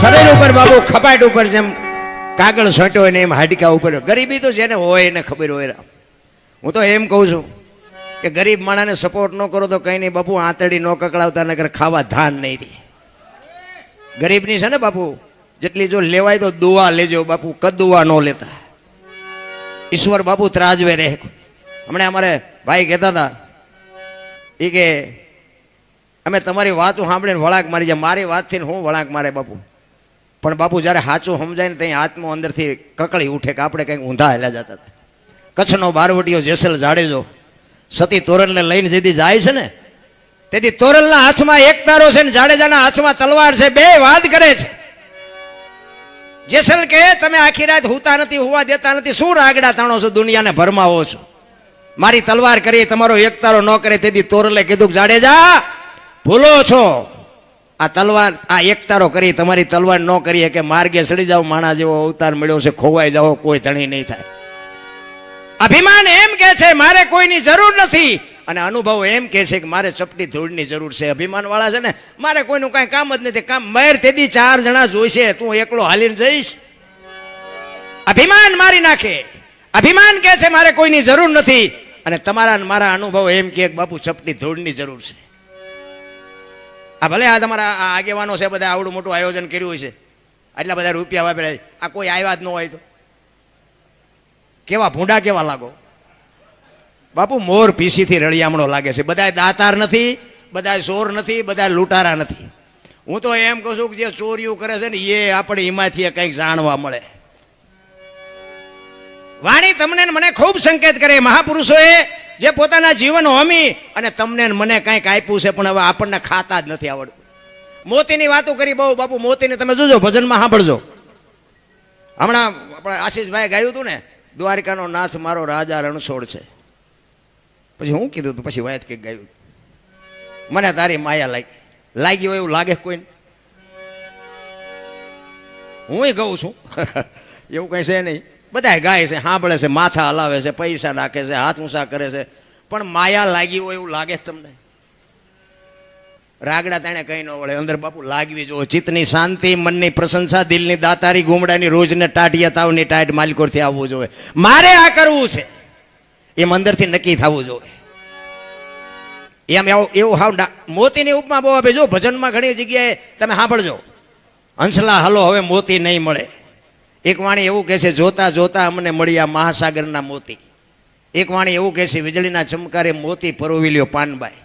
શરીર ઉપર બાબુ ખપાટ ઉપર જેમ કાગળ છોટ્યો હોય ને એમ હાડકા ઉપર. ગરીબી તો જેને હોય એને ખબર હોય. હું તો એમ કહું છું કે ગરીબ માણસને સપોર્ટ ન કરો તો કંઈ નહીં બાપુ, આંતળી ન કકડાવતા નગર ખાવા ધાન નહીં રહે. ગરીબની છે ને બાપુ, જેટલી જો લેવાય તો દુઆ લેજો બાપુ, કદુઆ ન લેતા. ઈશ્વર બાપુ ત્રાજવે રહે. હમણાં અમારે ભાઈ કહેતા હતા એ કે અમે તમારી વાતો સાંભળીને વળાંક મારી જાય. મારી વાતથી હું વળાંક મારે બાપુ, પણ બાપુ જ્યારે સાચું સમજાય ને ત્યાં આત્મો અંદરથી કકળી ઉઠે કે આપણે કંઈક ઊંધા હેલા જતા હતા. કચ્છનો બારવટીયો જેસલ જાડેજો સતી તોરલને લઈને જેથી જાય છે ને, તેથી તોરલના હાથમાં એક તારો છે ને જાડેજાના હાથમાં તલવાર છે. બે વાત કરે છે. જેસલ કે તમે આખી રાત હુતા નથી, હુવા દેતા નથી, શું રાગડા તાણો છો, દુનિયાને ભરમાવો છો. મારી તલવાર કરી તમારો એક તારો ન કરે. તેથી તોરલે કીધું જાડેજા ભૂલો છો, આ તલવાર આ એક તારો કરી તમારી તલવાર ન કરીએ કે માર્ગે સડી જાવ, માણા જેવો અવતાર મળ્યો છે, ખોવાઈ જાઓ, કોઈ ધણી નહીં થાય. અભિમાન એમ કે છે મારે કોઈની જરૂર નથી, અને અનુભવ એમ કે છે કે મારે ચપટી ધૂળની જરૂર છે. અભિમાન વાળા છે ને મારે કોઈનું કાંઈ કામ જ નથી. કામ મેર તેદી 4 જણા જોઈશે, તું એકલો હાલીને જઈશ? અભિમાન મારી નાખે. અભિમાન કે છે મારે કોઈની જરૂર નથી, અને તમારા મારા અનુભવ એમ કે બાપુ ચપટી ધૂળની જરૂર છે. આ ભલે આ તમારા આ આગેવાનો છે બધા આવડું મોટું આયોજન કર્યું હોય છે, આટલા બધા રૂપિયા વાપર્યા, આ કોઈ આવ્યા જ ન હોય તો કેવા ભૂંડા કેવા લાગો બાપુ. મોર પીસીથી રળિયામણો લાગે છે. બધા દાતાર નથી, બધા ચોર નથી, બધા લૂંટારા નથી. હું તો એમ કહું છું કે જે ચોરીઓ કરે છે ને એ આપણે એમાંથી કંઈક જાણવા મળે. વાણી તમને મને ખૂબ સંકેત કરે. મહાપુરુષોએ જે પોતાના જીવન હોમી અને તમને મને કંઈક આપ્યું છે, પણ હવે આપણને ખાતા જ નથી આવડતું. મોતીની વાતો કરી બહુ બાપુ. મોતીને તમે જોજો, ભજનમાં સાંભળજો. હમણાં આપણે આશીષભાઈ ગાયું હતું ને, દ્વારિકાનો નાથ મારો રાજા રણછોડ છે. પછી હું કીધું હતું, પછી વાત કંઈક ગાયું, મને તારી માયા લાગી હોય એવું લાગે કોઈને? હું ગઉં છું એવું કઈ છે નહીં. બધા ગાય છે, સાંભળે છે, માથા હલાવે છે, પૈસા નાખે છે, હાથ ઊંચા કરે છે, પણ માયા લાગી હોય એવું લાગે તમને? રાગડા તાણે કઈ ન વળે. અંદર બાપુ લાગવી જો. ચિત્તની શાંતિ, મનની પ્રશંસા, દિલની દાતારી, ગુમડાની રોજને ટાઢિયા તાવની ટાઢ માલકોરથી આવવું જોઈએ. મારે આ કરવું છે એમ અંદરથી નક્કી થવું જોઈએ. એમ એવું હાવ મોતીની ઉપમા બહુ આપે. જો ભજનમાં ઘણી જગ્યાએ તમે સાંભળજો, હંસલા હલો હવે મોતી નહીં મળે. એક વાણી એવું કહે છે, જોતા જોતા અમને મળ્યા મહાસાગરના મોતી. એક વાણી એવું કહે છે, વીજળીના ચમકારે મોતી પરોવી લ્યો પાનબાઈ.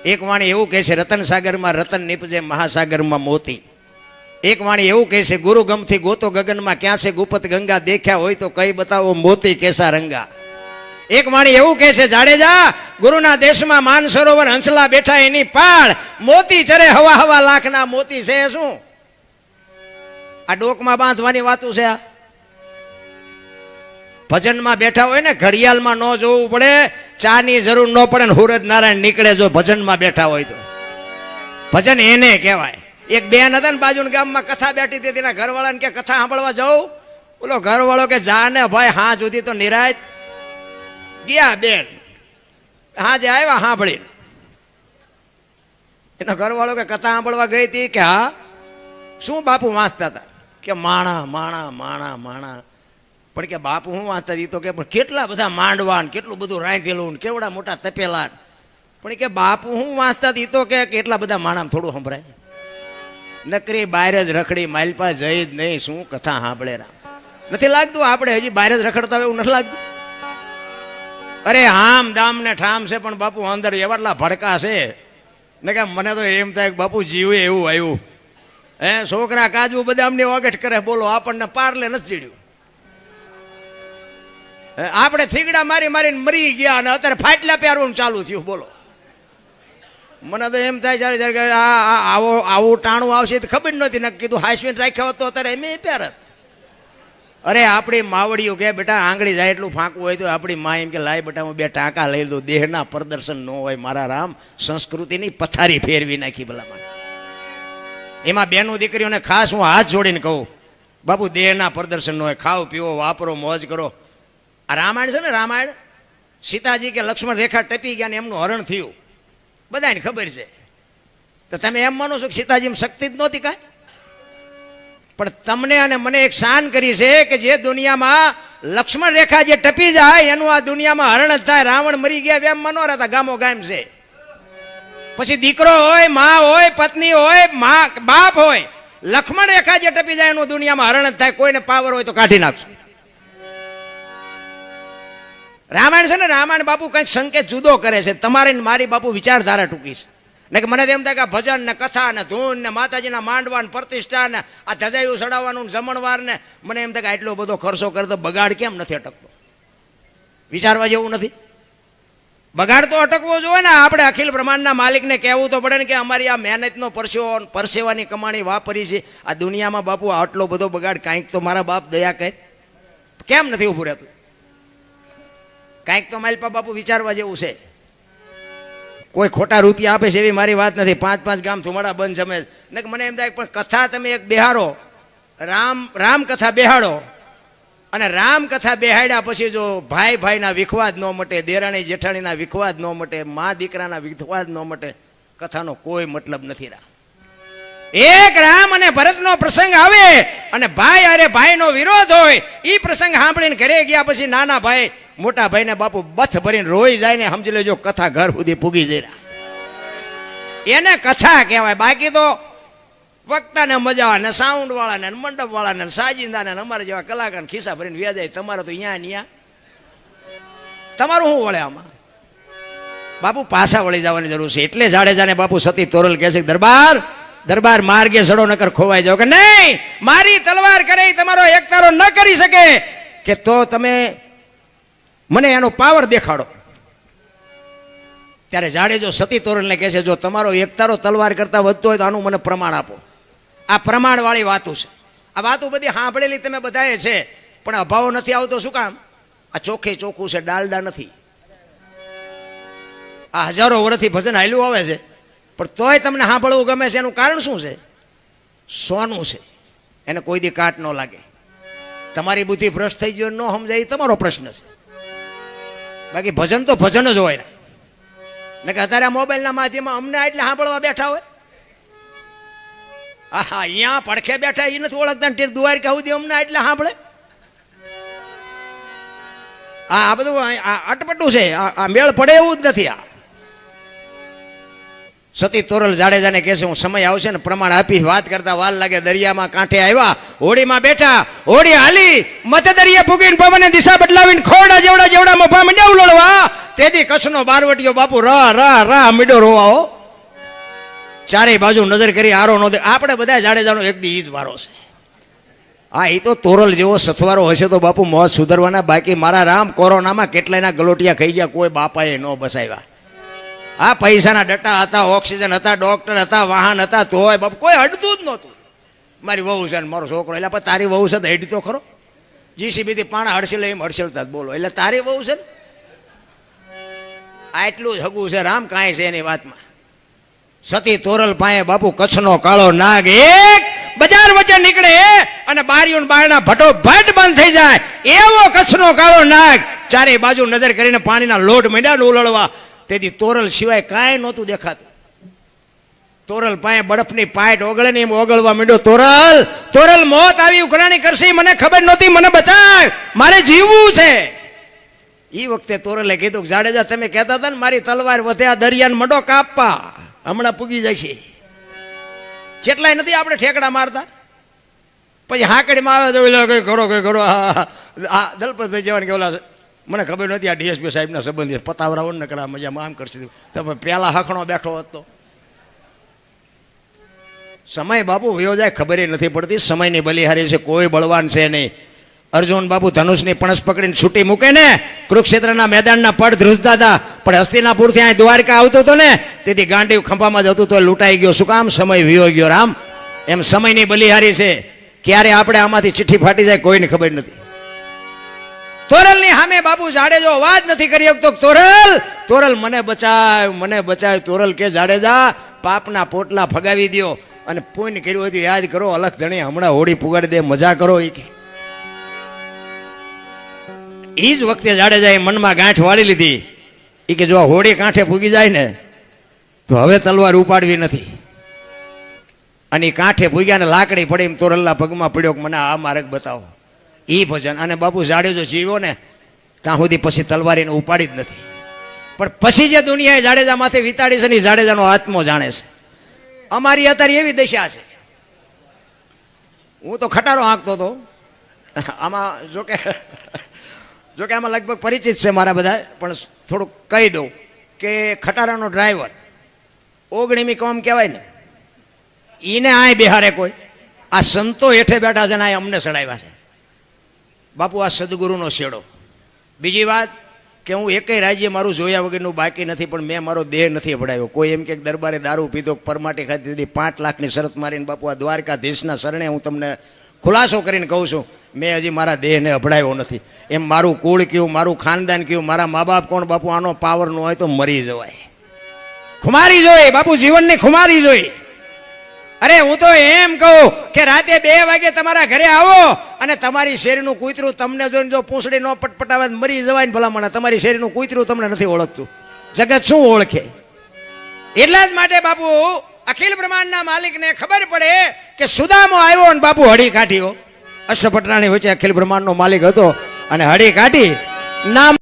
એક વાણી એવું કહે છે, રતન સાગરમાં રતન નીપજે મહાસાગરમાં મોતી. એક વાણી એવું કહે છે, ગુરુ ગમથી ગોતો ગગનમાં ક્યાં છે ગુપત ગંગા, દેખ્યા હોય તો કઈ બતાવો મોતી કેસા રંગા. એક વાણી એવું કહે છે, જાડેજા ગુરુના દેશમાં માનસરોવર હંસલા બેઠા એની પાળ, મોતી ચરે હવા હવા લાખના મોતી છે શું? આ ડોકમાં બાંધવાની વાતું છે. આ ભજનમાં બેઠા હોય ને, ઘડિયાળમાં ન જોવું પડે, ચાની જરૂર ન પડે ને સૂરજ નારાયણ નીકળે જો ભજનમાં બેઠા હોય તો. ભજન એને કહેવાય. એક બેન હતા ને બાજુના ગામમાં, કથા બેઠી હતી, તેના ઘરવાળાને કે કથા સાંભળવા જાઉં? બોલો ઘરવાળો કે જા ને ભાઈ, હા સુધી તો નિરાજ ગયા. બેન હા જે આવ્યા સાંભળી. એનો ઘરવાળો કે કથા સાંભળવા ગઈ હતી? કે હા. શું બાપુ વાંચતા હતા? કે માણા માણા માણા માણા. પણ કે બાપુ હું વાંચતા હતી? તો કે પણ કેટલા બધા માંડવા, કેટલું બધું રાંધેલું, કેવડા મોટા તપેલા. પણ કે બાપુ હું વાંચતા હતી? તો કે કેટલા બધા માણા થોડું સંભળાય. નકરી બહાર જ રખડી, માલપા જઈ જ નહીં, શું કથા સાંભળે. નથી લાગતું આપણે હજી બહાર જ રખડતા એવું નથી લાગતું? અરે આમ દામ ને ઠામ છે, પણ બાપુ અંદર એવાટલા ભડકા છે ને કે મને તો એમ થાય કે બાપુ જીવે એવું આવ્યું. હે છોકરા કાજુ બદામની વગટ કરે, બોલો આપણને પારલે નથી ચીડ્યું. આપણે થીગડા મારી મારીને મરી ગયા અને અત્યારે ફાટલા પહેરવાનું ચાલુ થયું. બોલો મને તો એમ થાય જ્યારે જ્યારે આવું ટાણું આવશે તો ખબર નહોતી. ને કીધું હાઈસ્વીન રાખ્યો હતો અત્યારે એમ પહેરત. અરે આપણી માવડીઓ કે બેટા આંગળી જાય એટલું ફાંકવું હોય તો આપણી મા એમ કે લાય બેટા હું 2 ટાંકા લઈ દઉં. દેહના પ્રદર્શન ન હોય મારા રામ, સંસ્કૃતિની પથારી ફેરવી નાખી ભલામાં. એમાં બેનો દીકરીઓને ખાસ હું હાથ જોડીને કહું, બાપુ દેહના પ્રદર્શન ન હોય, ખાઓ પીવો વાપરો મોજ કરો. આ રામાયણ છે ને, રામાયણ સીતાજી કે લક્ષ્મણ રેખા ટપી ગયા ને એમનું હરણ થયું, બધાને ખબર છે. તો તમે એમ માનો છો કે સીતાજીમાં શક્તિ જ નહોતી કાંઈ? પણ તમને અને મને એક શાન કરી છે કે જે દુનિયામાં લક્ષ્મણ રેખા જે ટપી જાય એનું આ દુનિયામાં હરણ જ થાય. રાવણ મરી ગયા એમ ન રહેતા, ગામો ગામ છે. પછી દીકરો હોય, માં હોય, પત્ની હોય, બાપ હોય, લક્ષ્મણ રેખા જે ટપી જાય એનું દુનિયામાં હરણ જ થાય. કોઈને પાવર હોય તો કાઢી નાખશે. રામાયણ છે ને, રામાયણ બાપુ કંઈક સંકેત જુદો કરે છે. તમારી ને મારી બાપુ વિચારધારા ટૂંકી છે. ને કે મને એમ થાય કે ભજન ને કથા ને ધૂન ને માતાજીના માંડવા ને પ્રતિષ્ઠા ને આ ધજાયું ચડાવવાનું જમણવાર ને મને એમ થાય કે આટલો બધો ખર્ચો કરે તો બગાડ કેમ નથી અટકતો? વિચારવા જેવું નથી? બગાડ તો અટકવો જોઈએ ને. આપણે અખિલ બ્રહ્માંડના માલિકને કહેવું તો પડે ને કે અમારી આ મહેનતનો પરસેવાની કમાણી વાપરી છે આ દુનિયામાં બાપુ આટલો બધો બગાડ કાંઈક તો મારા બાપ દયા કહે કેમ નથી ઊભું રહેતું? કાંઈક તો માલપા બાપુ વિચારવા જેવું છે. કોઈ ખોટા રૂપિયા આપે છે એવી મારી વાત નથી. 5-5 ગામ ધુમાડા બંધ જમે ને મને એમ થાય પણ કથા તમે એક બેહારો, રામ કથા બેહાડો અને રામ કથા બેહાડ્યા પછી જો ભાઈ ભાઈના વિખવાદ ન મટે, દેરાણી જેઠાણીના વિખવાદ ન મટે, મા દીકરાના વિખવાદ ન મટે, કથાનો કોઈ મતલબ નથી. એક રામ અને ભરતનો પ્રસંગ આવે અને ભાઈ અરે ભાઈનો વિરોધ હોય, એ પ્રસંગ સાંભળીને ઘરે ગયા પછી નાના ભાઈ મોટા ભાઈને બાપુ બથ ભરીને રોઈ જાય ને સમજી લેજો કથા ઘર સુધી પૂગી જઈ. એને કથા કહેવાય. બાકી તો વક્તાને મજા આવે ને સાઉન્ડ વાળાને મંડપ વાળાને સાજિંદાને અમારા જેવા કલાકાર ખિસ્સા ભરીને વ્યાજાય. તમારે તો અહીંયા તમારું શું વળે આમાં? બાપુ પાછા વળી જવાની જરૂર છે. એટલે જાડેજાને બાપુ સતી તોરલ કહે છે દરબાર માર્ગે સડો નકર ખોવાઈ જાવ. કે નહીં, મારી તલવાર કરે તમારો એકતારો ન કરી શકે કે તો તમે મને એનો પાવર દેખાડો. ત્યારે જાડેજો સતી તોરલને કહે છે જો તમારો એકતારો તલવાર કરતા વધતો હોય તો આનું મને પ્રમાણ આપો. આ પ્રમાણ વાળી વાતો છે. આ વાતો બધી સાંભળેલી તમે બધાએ છે પણ અભાવ નથી આવતો. શું કામ? આ ચોખ્ખે ચોખ્ખું છે, ડાલડા નથી. આ હજારો વર્ષથી ભજન હાલ્યું આવે છે પણ તોય તમને સાંભળવું ગમે છે. એનું કારણ શું છે? સોનું છે, એને કોઈ દી કાટ ન લાગે. તમારી બુદ્ધિ ભ્રષ્ટ થઈ ગયો ન સમજાય એ તમારો પ્રશ્ન છે. બાકી ભજન તો ભજન જ હોય ને કે અત્યારે મોબાઈલના માધ્યમમાં અમને એટલે સાંભળવા બેઠા હોય. હા અહીંયા પડખે બેઠા એ નથી ઓળખતા દ્વારકા સુધી અમને એટલે સાંભળે. આ બધું અટપટું છે. આ મેળ પડે એવું જ નથી. આ સતી તોરલ જાડેજાને કહે છે હું સમય આવશે ને પ્રમાણ આપી. વાત કરતા વાર લાગે. દરિયામાં કાંઠે આવ્યા, હોડીમાં બેઠા, હોડી હાલી મધ્ય દરિયે ફૂગીને પવને દિશા બદલાવીને ખોડા જેવડા મફા મંડ્યા ઉલળવા. તેથી કચ્છનો બારવટીયો બાપુ રા મીડો રોવાઓ. ચારેય બાજુ નજર કરી આરો નો દે. આપણે બધા જાડેજાનો એક દી જ વારો છે. હા એ તો તોરલ જેવો સથવારો હશે તો બાપુ મોત સુધરવાના. બાકી મારા રામ કોરોનામાં કેટલાયના ગલોટિયા ખાઈ ગયા, કોઈ બાપાએ ન બસાવ્યા. આ પૈસાના ડટ્ટા હતા, ઓક્સિજન હતા, ડોક્ટર હતા, વાહન હતા, તોય બાપુ કોઈ હડતું જ નહોતું. મારી વહુ છે ને મારો છોકરો. એટલે પણ તારી વહુ છે તો હેડી તો ખરો. જીસીબીથી પાણા હડસેલે એમ હડસેલતા જ બોલો. એટલે તારી વહુ છે ને આટલું જ હગું છે. રામ કાંઈ છે એની વાતમાં. સતી તોરલ પાસે બાપુ કચ્છનો કાળો નાગ એક બજાર વચ્ચે નીકળે અને બારીઓ બારણા ભટોભટ બંધ થઈ જાય એવો કચ્છનો કાળો નાગ. ચારે બાજુ નજર કરીને પાણીના લોટ માંડ્યા ઉલળવા. તેથી તોરલ સિવાય કાંઈ નહોતું દેખાતું. તોરલ પાસે બરફની પાઇટ ઓગળે ને એમ ઓગળવા માંડ્યો. તોરલ મોત આવી ઉઘરાણી કરશે મને ખબર નહોતી, મને બચાવ, મારે જીવવું છે. એ વખતે તોરલે કીધું જાડેજા તમે કહેતા હતા ને મારી તલવાર વધે આ દરિયાને મંડો કાપવા, હમણાં પૂગી જશે. જેટલાય નથી આપણે ઠેકડા મારતા. પછી હાકડીમાં આવે તો કઈ કરો આ દલપતભાઈ જવાની કે ઓલા મને ખબર નથી આ ડીએસપી સાહેબના સંબંધી પતાવરાઓ ને કરા મજામાં આમ કરશે. તમે પહેલા હખણો બેઠો હતો. સમય બાપુ વયો જાય ખબર નથી પડતી. સમયની બલિહારી છે, કોઈ બળવાન છે નહીં. અર્જુન બાપુ ધનુષની પણસ પકડીને છૂટી મૂકે ને કુરુક્ષેત્રના મેદાનના પડ ધ્રુજતા હતા પણ હસ્તિનાપુરથી અહીં દ્વારકા આવતો હતો ને તેથી ગાંડીવ ખંભામાં જતું તો લૂંટાઈ ગયો. શું કામ? સમય વિયો ગયો. રામ એમ સમયની બલિહારી છે. ક્યારે આપણે આમાંથી ચિઠ્ઠી ફાટી જાય કોઈને ખબર નથી. તોરલની સામે બાપુ જાડેજો અવાજ નથી કરી શકતો. તોરલ મને બચાવ. તોરલ કે જાડેજા પાપના પોટલા ફગાવી દો અને પુણ્ય કર્યું હતું યાદ કરો. અલખ ધણી હમણાં હોડી પુગાડી દે, મજા કરો. એ જ વખતે જાડેજાએ મનમાં ગાંઠ વાળી લીધી. એ કે જો હોડી કાંઠે પૂગી જાય ને તો હવે તલવાર ઉપાડવી નથી. અને ઈ કાંઠે ભૂગ્યા ને લાકડી પડી એમ તોરલ્લા પગમાં પડ્યો કે મને આ માર્ગ બતાવો. ઈ ભજન. અને બાપુ જાડેજો જીવ્યો ને ત્યાં સુધી પછી તલવારીને ઉપાડી જ નથી. પણ પછી જે દુનિયાએ જાડેજા માથે વિતાડી છે ને જાડેજાનો આત્મો જાણે છે. અમારી અત્યારે એવી દશા છે. હું તો ખટારો હાંકતો હતો આમાં, જોકે આમાં લગભગ પરિચિત છે મારા બધા, પણ થોડુંક કહી દઉં કે ખટારાનો ડ્રાઈવર ઓગણીમી કોમ કહેવાય ને, એને આય બિહારે કોઈ આ સંતો હેઠે બેઠા છે ને આ અમને ચડાવ્યા છે. બાપુ આ સદગુરુનો શેડો. બીજી વાત કે હું એકેય રાજ્ય મારું જોયા વગરનું બાકી નથી, પણ મેં મારો દેહ નથી અભડાયો. કોઈ એમ કે દરબારે દારૂ પીધો, પરમાટી ખાધી દીધી, 5 લાખની શરત મારીને બાપુ આ દ્વારકાધીશના શરણે હું તમને ખુલાસો કરીને કહું છું, મેં હજી મારા દેહને અભડાયો નથી. એમ મારું કુળ કયું, મારું ખાનદાન કયું, મારા મા બાપ કોણ, બાપુ આનો પાવર નો હોય તો મરી જવાય. ખુમારી જોઈ બાપુ, જીવનની ખુમારી જોઈ. અરે હું તો એમ કહું કે રાતે 2 વાગે તમારા ઘરે આવો અને તમારી શેરીનું કૂતરું તમને જોઈને જો પૂંછડી નો પટપટાવે મરી જવાય ને ભલામણ. તમારી શેરીનું કૂતરું તમને નથી ઓળખતું, જગત શું ઓળખે? એટલા જ માટે બાપુ અખિલ બ્રહ્માંડના માલિકને ખબર પડે કે સુદામો આવ્યો ને બાપુ હળી કાઢ્યો. અષ્ટપટરાની વચ્ચે અખિલ બ્રહ્માંડનો માલિક હતો અને હળી કાઢી નામ